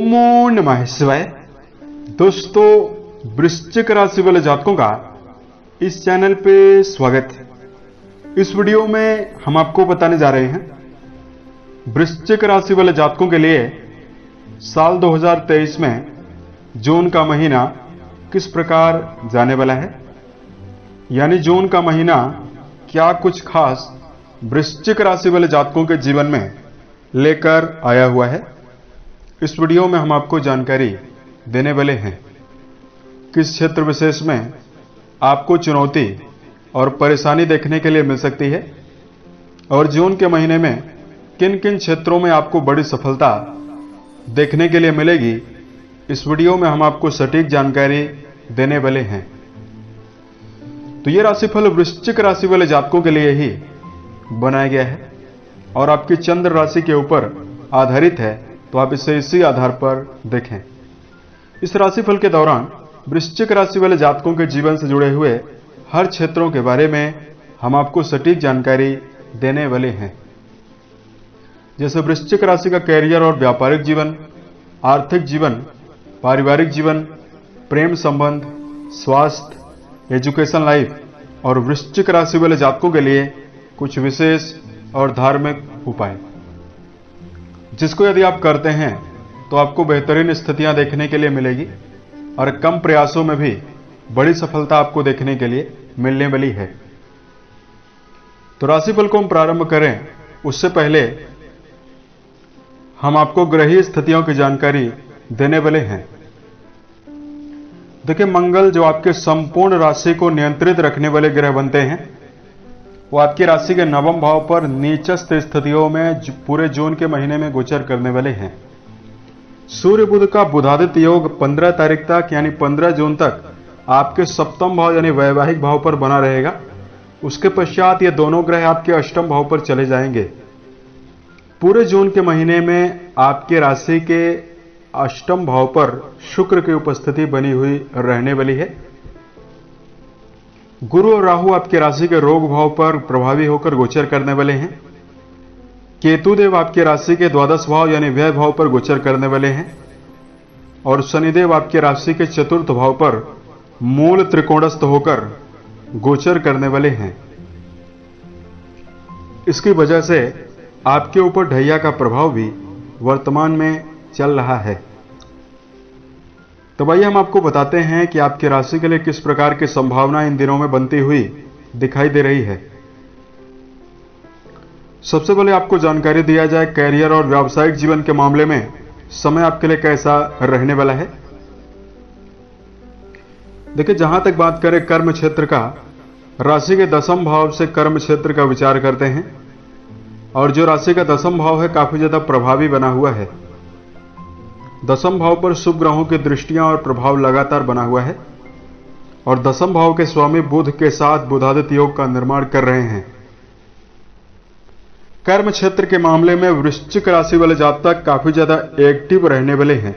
ओमो नमः शिवाय। दोस्तों, वृश्चिक राशि वाले जातकों का इस चैनल पे स्वागत है। इस वीडियो में हम आपको बताने जा रहे हैं वृश्चिक राशि वाले जातकों के लिए साल 2023 में जून का महीना किस प्रकार जाने वाला है। यानी जून का महीना क्या कुछ खास वृश्चिक राशि वाले जातकों के जीवन में लेकर आया हुआ है। इस वीडियो में हम आपको जानकारी देने वाले हैं किस क्षेत्र विशेष में आपको चुनौती और परेशानी देखने के लिए मिल सकती है और जून के महीने में किन किन क्षेत्रों में आपको बड़ी सफलता देखने के लिए मिलेगी। इस वीडियो में हम आपको सटीक जानकारी देने वाले हैं। तो यह राशिफल वृश्चिक राशि वाले जातकों के लिए ही बनाया गया है और आपकी चंद्र राशि के ऊपर आधारित है, तो आप इसे इसी आधार पर देखें। इस राशिफल के दौरान वृश्चिक राशि वाले जातकों के जीवन से जुड़े हुए हर क्षेत्रों के बारे में हम आपको सटीक जानकारी देने वाले हैं। जैसे वृश्चिक राशि का कैरियर और व्यापारिक जीवन, आर्थिक जीवन, पारिवारिक जीवन, प्रेम संबंध, स्वास्थ्य, एजुकेशन लाइफ और वृश्चिक राशि वाले जातकों के लिए कुछ विशेष और धार्मिक उपाय, जिसको यदि आप करते हैं तो आपको बेहतरीन स्थितियां देखने के लिए मिलेगी और कम प्रयासों में भी बड़ी सफलता आपको देखने के लिए मिलने वाली है। तो राशिफल को हम प्रारंभ करें उससे पहले हम आपको ग्रहीय स्थितियों की जानकारी देने वाले हैं। देखिए, मंगल जो आपके संपूर्ण राशि को नियंत्रित रखने वाले ग्रह बनते हैं, वो आपकी राशि के नवम भाव पर नीचस्थ स्थितियों में पूरे जून के महीने में गोचर करने वाले हैं। सूर्य बुध का बुधादित्य योग 15 तारीख तक यानी 15 जून तक आपके सप्तम भाव यानी वैवाहिक भाव पर बना रहेगा। उसके पश्चात ये दोनों ग्रह आपके अष्टम भाव पर चले जाएंगे। पूरे जून के महीने में आपके राशि के अष्टम भाव पर शुक्र की उपस्थिति बनी हुई रहने वाली है। गुरु और राहु आपके राशि के रोग भाव पर प्रभावी होकर गोचर करने वाले हैं। केतु देव आपके राशि के द्वादश भाव यानी व्यय भाव पर गोचर करने वाले हैं और शनिदेव आपके राशि के चतुर्थ भाव पर मूल त्रिकोणस्थ होकर गोचर करने वाले हैं। इसकी वजह से आपके ऊपर ढैया का प्रभाव भी वर्तमान में चल रहा है। तो आइए हम आपको बताते हैं कि आपकी राशि के लिए किस प्रकार की संभावना इन दिनों में बनती हुई दिखाई दे रही है। सबसे पहले आपको जानकारी दिया जाए कैरियर और व्यावसायिक जीवन के मामले में समय आपके लिए कैसा रहने वाला है। देखिए, जहां तक बात करें कर्म क्षेत्र का, राशि के दसम भाव से कर्म क्षेत्र का विचार करते हैं और जो राशि का दसम भाव है काफी ज्यादा प्रभावी बना हुआ है। दसम भाव पर शुभ ग्रहों की दृष्टियां और प्रभाव लगातार बना हुआ है और दसम भाव के स्वामी बुध के साथ बुधादित्य योग का निर्माण कर रहे हैं। कर्म क्षेत्र के मामले में वृश्चिक राशि वाले जातक काफी ज्यादा एक्टिव रहने वाले हैं।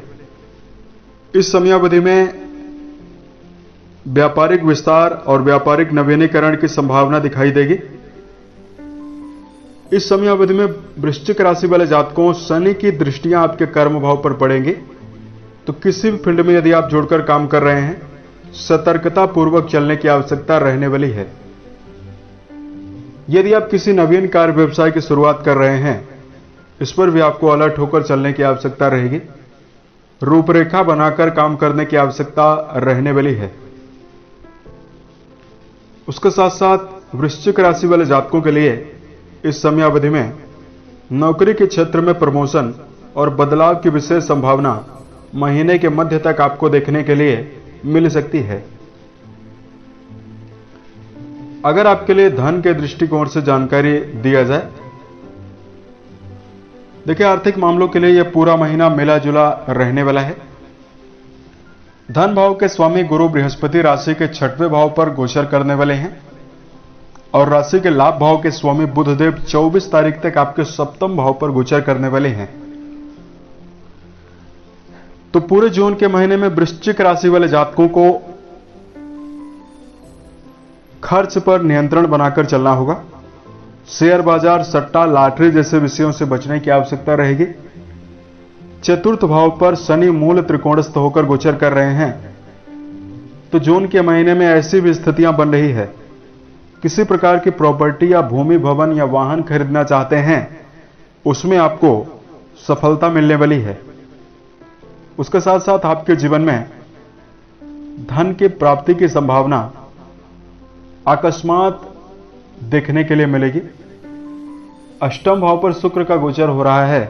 इस समयावधि में व्यापारिक विस्तार और व्यापारिक नवीनीकरण की संभावना दिखाई देगी। इस समयावधि में वृश्चिक राशि वाले जातकों शनि की दृष्टियां आपके कर्म भाव पर पड़ेंगी, तो किसी भी फील्ड में यदि आप जुड़कर काम कर रहे हैं, सतर्कता पूर्वक चलने की आवश्यकता रहने वाली है। यदि आप किसी नवीन कार्य व्यवसाय की शुरुआत कर रहे हैं, इस पर भी आपको अलर्ट होकर चलने की आवश्यकता रहेगी। रूपरेखा बनाकर काम करने की आवश्यकता रहने वाली है। उसके साथ साथ वृश्चिक राशि वाले जातकों के लिए इस समयावधि में नौकरी के क्षेत्र में प्रमोशन और बदलाव की विशेष संभावना महीने के मध्य तक आपको देखने के लिए मिल सकती है। अगर आपके लिए धन के दृष्टिकोण से जानकारी दिया जाए, देखिए, आर्थिक मामलों के लिए यह पूरा महीना मिला जुला रहने वाला है। धन भाव के स्वामी गुरु बृहस्पति राशि के 6वें भाव पर गोचर करने वाले हैं और राशि के लाभ भाव के स्वामी बुधदेव 24 तारीख तक आपके सप्तम भाव पर गोचर करने वाले हैं। तो पूरे जून के महीने में वृश्चिक राशि वाले जातकों को खर्च पर नियंत्रण बनाकर चलना होगा। शेयर बाजार, सट्टा, लॉटरी जैसे विषयों से बचने की आवश्यकता रहेगी। चतुर्थ भाव पर शनि मूल त्रिकोणस्थ होकर गोचर कर रहे हैं, तो जून के महीने में ऐसी भी स्थितियां बन रही है, किसी प्रकार की प्रॉपर्टी या भूमि भवन या वाहन खरीदना चाहते हैं, उसमें आपको सफलता मिलने वाली है। उसके साथ साथ आपके जीवन में धन की प्राप्ति की संभावना अकस्मात देखने के लिए मिलेगी। अष्टम भाव पर शुक्र का गोचर हो रहा है,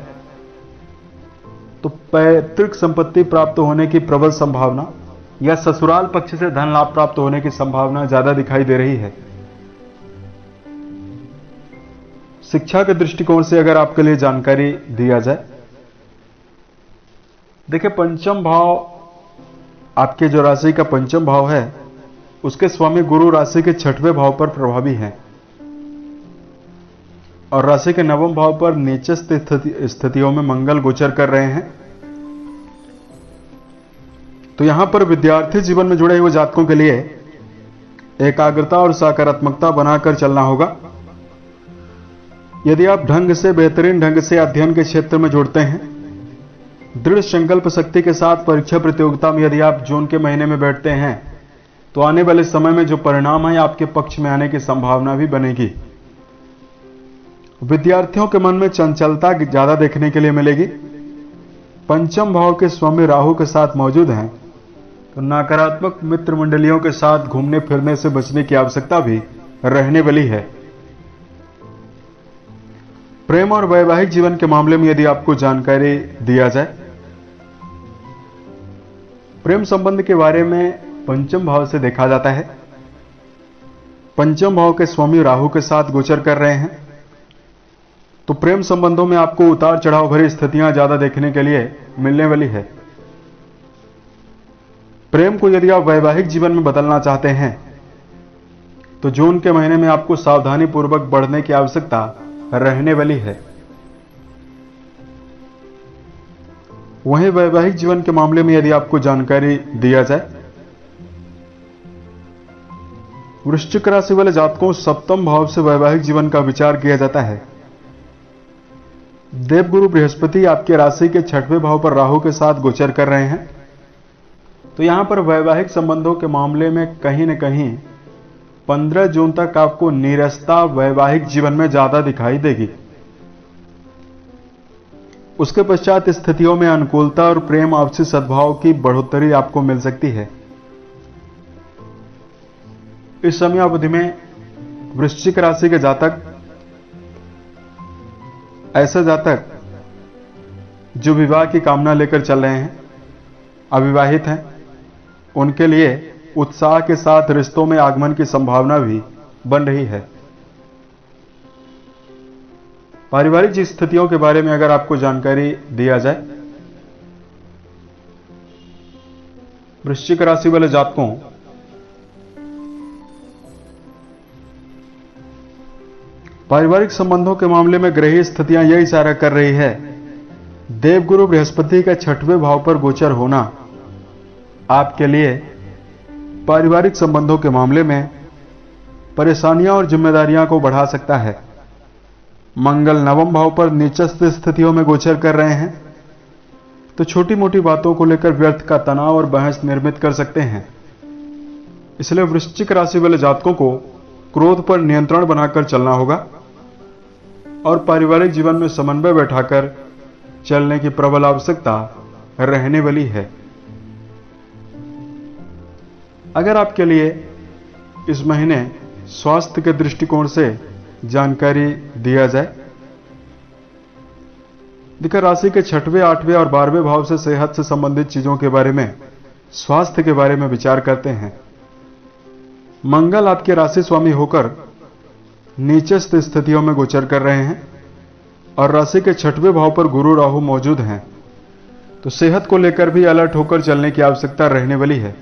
तो पैतृक संपत्ति प्राप्त होने की प्रबल संभावना या ससुराल पक्ष से धन लाभ प्राप्त होने की संभावना ज्यादा दिखाई दे रही है। शिक्षा के दृष्टिकोण से अगर आपके लिए जानकारी दिया जाए, देखिए पंचम भाव, आपके जो राशि का पंचम भाव है उसके स्वामी गुरु राशि के छठवें भाव पर प्रभावी हैं और राशि के नवम भाव पर नीचस्थ स्थितियों में मंगल गोचर कर रहे हैं। तो यहां पर विद्यार्थी जीवन में जुड़े हुए जातकों के लिए एकाग्रता और सकारात्मकता बनाकर चलना होगा। यदि आप ढंग से, बेहतरीन ढंग से अध्ययन के क्षेत्र में जुड़ते हैं, दृढ़ संकल्प शक्ति के साथ परीक्षा प्रतियोगिता में यदि आप जून के महीने में बैठते हैं, तो आने वाले समय में जो परिणाम है आपके पक्ष में आने की संभावना भी बनेगी। विद्यार्थियों के मन में चंचलता ज्यादा देखने के लिए मिलेगी। पंचम भाव के स्वामी राहु के साथ मौजूद हैं, तो नकारात्मक मित्र मंडलियों के साथ घूमने फिरने से बचने की आवश्यकता भी रहने वाली है। प्रेम और वैवाहिक जीवन के मामले में यदि आपको जानकारी दिया जाए, प्रेम संबंध के बारे में पंचम भाव से देखा जाता है। पंचम भाव के स्वामी राहु के साथ गोचर कर रहे हैं, तो प्रेम संबंधों में आपको उतार चढ़ाव भरी स्थितियां ज्यादा देखने के लिए मिलने वाली है। प्रेम को यदि आप वैवाहिक जीवन में बदलना चाहते हैं, तो जून के महीने में आपको सावधानी पूर्वक बढ़ने की आवश्यकता रहने वाली है। वहीं वैवाहिक जीवन के मामले में यदि आपको जानकारी दिया जाए, वृश्चिक राशि वाले जातकों सप्तम भाव से वैवाहिक जीवन का विचार किया जाता है। देवगुरु बृहस्पति आपके राशि के छठवें भाव पर राहु के साथ गोचर कर रहे हैं, तो यहां पर वैवाहिक संबंधों के मामले में कहीं न कहीं 15 जून तक आपको नीरसता वैवाहिक जीवन में ज्यादा दिखाई देगी। उसके पश्चात स्थितियों में अनुकूलता और प्रेम आपसी सद्भाव की बढ़ोतरी आपको मिल सकती है। इस समयावधि में वृश्चिक राशि के जातक, ऐसे जातक जो विवाह की कामना लेकर चल रहे हैं, अविवाहित हैं, उनके लिए उत्साह के साथ रिश्तों में आगमन की संभावना भी बन रही है। पारिवारिक स्थितियों के बारे में अगर आपको जानकारी दिया जाए, वृश्चिक राशि वाले जातकों पारिवारिक संबंधों के मामले में ग्रही स्थितियां यह इशारा कर रही है, देवगुरु बृहस्पति का छठवें भाव पर गोचर होना आपके लिए पारिवारिक संबंधों के मामले में परेशानियां और जिम्मेदारियां को बढ़ा सकता है। मंगल नवम भाव पर नीचस्थ स्थितियों में गोचर कर रहे हैं, तो छोटी मोटी बातों को लेकर व्यर्थ का तनाव और बहस निर्मित कर सकते हैं। इसलिए वृश्चिक राशि वाले जातकों को क्रोध पर नियंत्रण बनाकर चलना होगा और पारिवारिक जीवन में समन्वय बैठाकर चलने की प्रबल आवश्यकता रहने वाली है। अगर आपके लिए इस महीने स्वास्थ्य के दृष्टिकोण से जानकारी दिया जाए, देखिए राशि के छठवें, 8वें और 12वें भाव से सेहत से संबंधित चीजों के बारे में, स्वास्थ्य के बारे में विचार करते हैं। मंगल आपके राशि स्वामी होकर नीचस्थ स्थितियों में गोचर कर रहे हैं और राशि के छठवें भाव पर गुरु राहु मौजूद हैं, तो सेहत को लेकर भी अलर्ट होकर चलने की आवश्यकता रहने वाली है।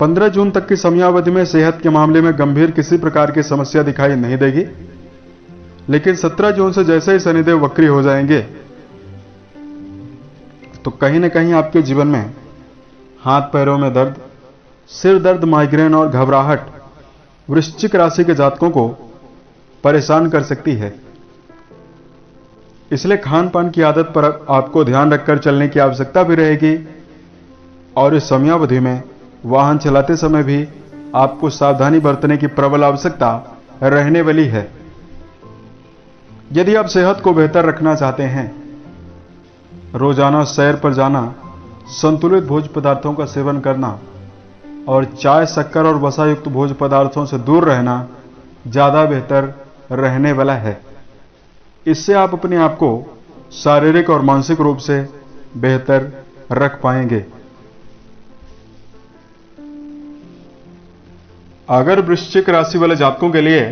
15 जून तक की समयावधि में सेहत के मामले में गंभीर किसी प्रकार की समस्या दिखाई नहीं देगी, लेकिन 17 जून से जैसे ही शनिदेव वक्री हो जाएंगे, तो कहीं न कहीं आपके जीवन में हाथ पैरों में दर्द, सिर दर्द, माइग्रेन और घबराहट वृश्चिक राशि के जातकों को परेशान कर सकती है। इसलिए खान पान की आदत पर आपको ध्यान रखकर चलने की आवश्यकता भी रहेगी और इस समयावधि में वाहन चलाते समय भी आपको सावधानी बरतने की प्रबल आवश्यकता रहने वाली है। यदि आप सेहत को बेहतर रखना चाहते हैं, रोजाना सैर पर जाना, संतुलित भोज्य पदार्थों का सेवन करना और चाय, शक्कर और वसा युक्त भोज्य पदार्थों से दूर रहना ज्यादा बेहतर रहने वाला है। इससे आप अपने आप को शारीरिक और मानसिक रूप से बेहतर रख पाएंगे। अगर वृश्चिक राशि वाले जातकों के लिए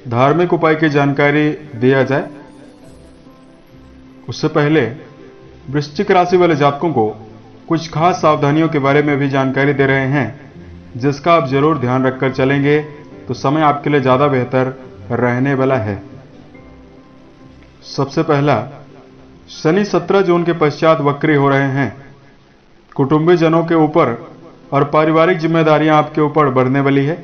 धार्मिक उपाय की जानकारी दिया जाए, उससे पहले वृश्चिक राशि वाले जातकों को कुछ खास सावधानियों के बारे में भी जानकारी दे रहे हैं, जिसका आप जरूर ध्यान रखकर चलेंगे तो समय आपके लिए ज्यादा बेहतर रहने वाला है। सबसे पहला, शनि 17 जून के पश्चात वक्री हो रहे हैं। कुटुंबी जनों के ऊपर और पारिवारिक जिम्मेदारियां आपके ऊपर बढ़ने वाली है।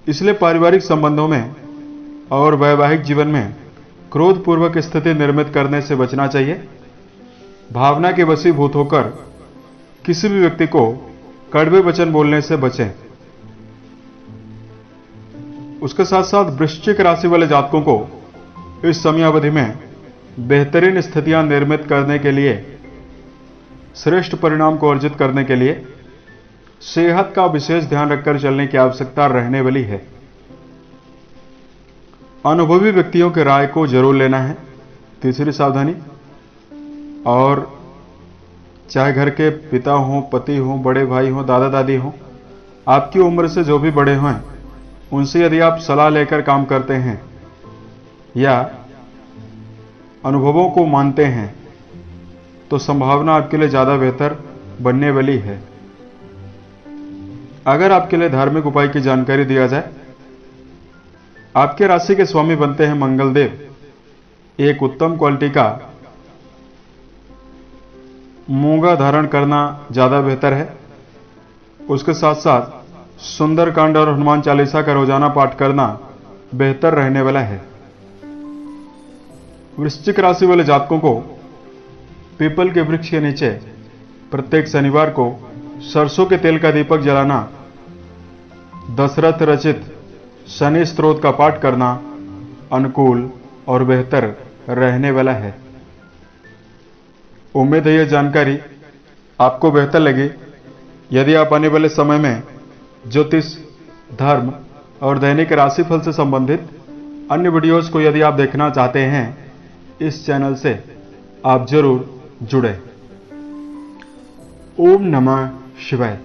इसलिए पारिवारिक संबंधों में और वैवाहिक जीवन में क्रोधपूर्वक स्थिति निर्मित करने से बचना चाहिए। भावना के वशीभूत होकर किसी भी व्यक्ति को कड़वे वचन बोलने से बचें। उसके साथ साथ वृश्चिक राशि वाले जातकों को इस समयावधि में बेहतरीन स्थितियां निर्मित करने के लिए, श्रेष्ठ परिणाम को अर्जित करने के लिए सेहत का विशेष ध्यान रखकर चलने की आवश्यकता रहने वाली है। अनुभवी व्यक्तियों की राय को जरूर लेना है। तीसरी सावधानी, और चाहे घर के पिता हों, पति हों, बड़े भाई हों, दादा दादी हों, आपकी उम्र से जो भी बड़े हों, उनसे यदि आप सलाह लेकर काम करते हैं या अनुभवों को मानते हैं तो संभावना आपके लिए ज्यादा बेहतर बनने वाली है। अगर आपके लिए धार्मिक उपाय की जानकारी दिया जाए, आपके राशि के स्वामी बनते हैं मंगलदेव। एक उत्तम क्वालिटी का मूंगा धारण करना ज्यादा बेहतर है। उसके साथ साथ सुंदरकांड और हनुमान चालीसा का रोजाना पाठ करना बेहतर रहने वाला है। वृश्चिक राशि वाले जातकों को पीपल के वृक्ष के नीचे प्रत्येक शनिवार को सरसों के तेल का दीपक जलाना, दशरथ रचित शनि स्तोत्र का पाठ करना अनुकूल और बेहतर रहने वाला है। उम्मीद है यह जानकारी आपको बेहतर लगी। यदि आप आने वाले समय में ज्योतिष, धर्म और दैनिक राशिफल से संबंधित अन्य वीडियोस को यदि आप देखना चाहते हैं, इस चैनल से आप जरूर जुड़े। ओम नमः शिवाय।